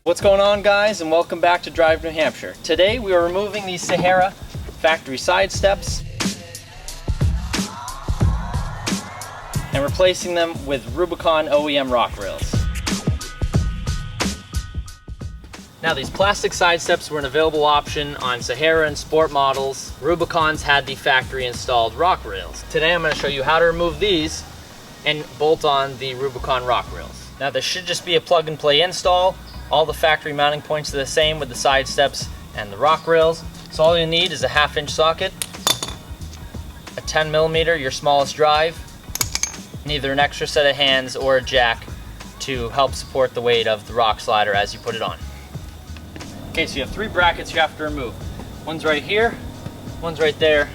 What's going on, guys, and welcome back to Drive New Hampshire. Today we are removing these Sahara factory side steps and replacing them with Rubicon OEM rock rails. Now, these plastic side steps were an available option on Sahara and Sport models. Rubicons had the factory installed rock rails. Today I'm going to show you how to remove these and bolt on the Rubicon rock rails. Now, this should just be a plug and play install. All the factory mounting points are the same with the side steps and the rock rails. So all you need is a 1/2-inch socket, a 10mm, your smallest drive, and either an extra set of hands or a jack to help support the weight of the rock slider as you put it on. Okay, so you have 3 brackets you have to remove. One's right here, one's right there,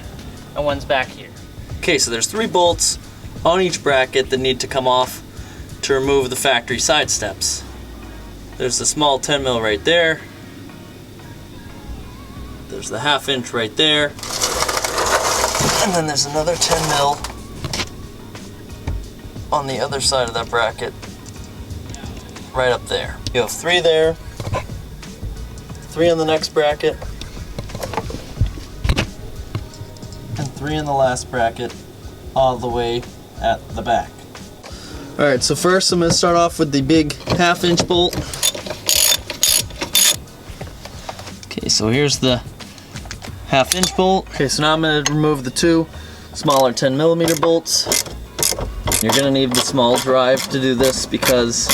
and one's back here. Okay, so there's 3 bolts on each bracket that need to come off to remove the factory side steps. There's the small 10mm right there. There's the 1/2-inch right there. And then there's another 10mm on the other side of that bracket, right up there. You have 3 there, 3 on the next bracket, and 3 in the last bracket, all the way at the back. Alright, so first I'm going to start off with the big 1/2-inch bolt. Okay, so here's the 1/2-inch bolt. Okay, so now I'm going to remove the 2 smaller 10mm bolts. You're going to need the small drive to do this because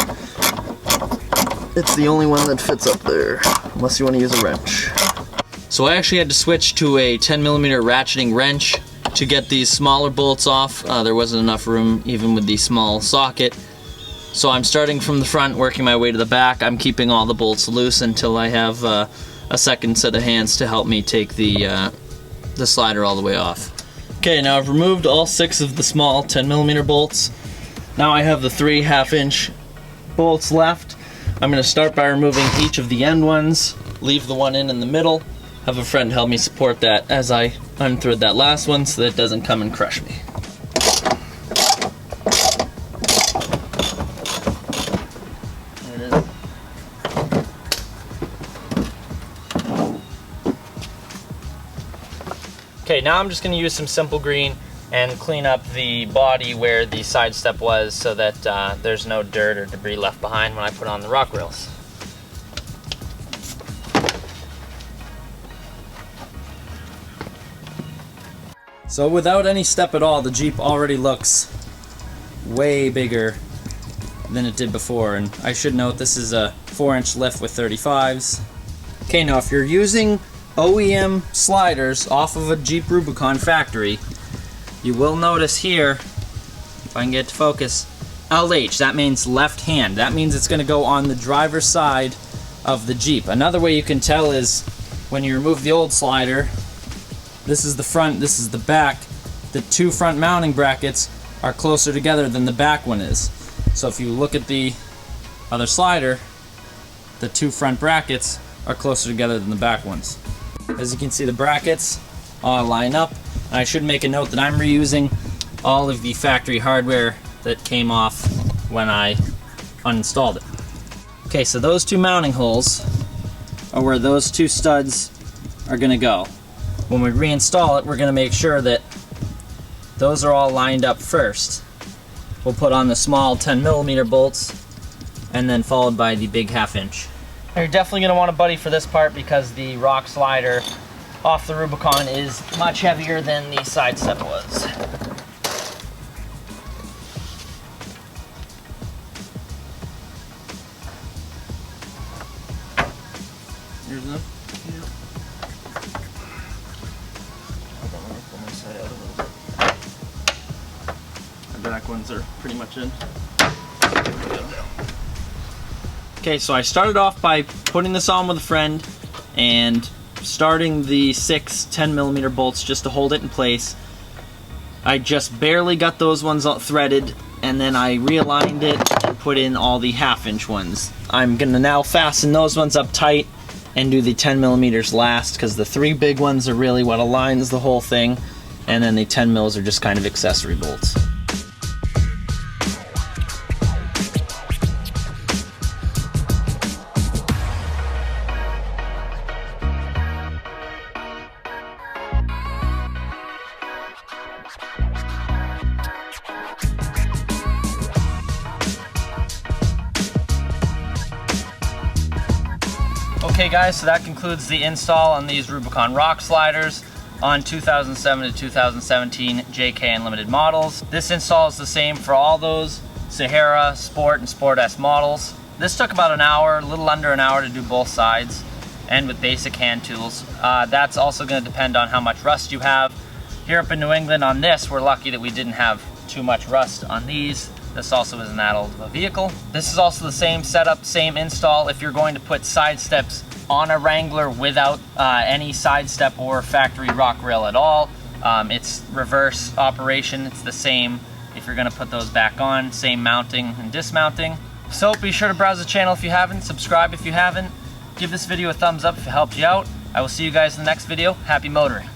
it's the only one that fits up there, unless you want to use a wrench. So I actually had to switch to a 10mm ratcheting wrench to get these smaller bolts off. There wasn't enough room even with the small socket. So I'm starting from the front, working my way to the back. I'm keeping all the bolts loose until I have a second set of hands to help me take the slider all the way off. Okay, now I've removed all 6 of the small 10mm bolts. Now I have the 3 1/2-inch bolts left. I'm going to start by removing each of the end ones, leave the one in the middle, have a friend help me support that as I unthread that last one so that it doesn't come and crush me. There it is. Okay, now I'm just going to use some simple green and clean up the body where the side step was so that there's no dirt or debris left behind when I put on the rock rails. So without any step at all, the Jeep already looks way bigger than it did before, and I should note this is a 4-inch lift with 35s. Okay, now if you're using OEM sliders off of a Jeep Rubicon factory, you will notice here, if I can get to focus, LH, that means left hand. That means it's going to go on the driver's side of the Jeep. Another way you can tell is when you remove the old slider, this is the front, this is the back. The 2 front mounting brackets are closer together than the back one is. So if you look at the other slider, the 2 front brackets are closer together than the back ones. As you can see, the brackets all line up. And I should make a note that I'm reusing all of the factory hardware that came off when I uninstalled it. Okay, so those 2 mounting holes are where those 2 studs are going to go. When we reinstall it, we're going to make sure that those are all lined up first. We'll put on the small 10mm bolts and then followed by the big 1/2-inch. You're definitely going to want a buddy for this part because the rock slider off the Rubicon is much heavier than the side step was. Here's them. The back ones are pretty much in. Okay, so I started off by putting this on with a friend and starting the 6 10mm bolts just to hold it in place. I just barely got those ones threaded, and then I realigned it and put in all the 1/2-inch ones. I'm gonna now fasten those ones up tight and do the 10mm last, because the 3 big ones are really what aligns the whole thing, and then the 10mm are just kind of accessory bolts. Okay guys, so that concludes the install on these Rubicon rock sliders on 2007 to 2017 JK Unlimited models. This install is the same for all those Sahara, Sport, and Sport S models. This took about an hour, a little under an hour to do both sides, and with basic hand tools. That's also going to depend on how much rust you have. Here up in New England on this, we're lucky that we didn't have too much rust on these. This also isn't that old of a vehicle. This is also the same setup, same install. If you're going to put side steps on a Wrangler without any side step or factory rock rail at all, it's reverse operation. It's the same if you're going to put those back on, same mounting and dismounting. So be sure to browse the channel if you haven't, subscribe if you haven't, give this video a thumbs up if it helped you out. I will see you guys in the next video. Happy motoring.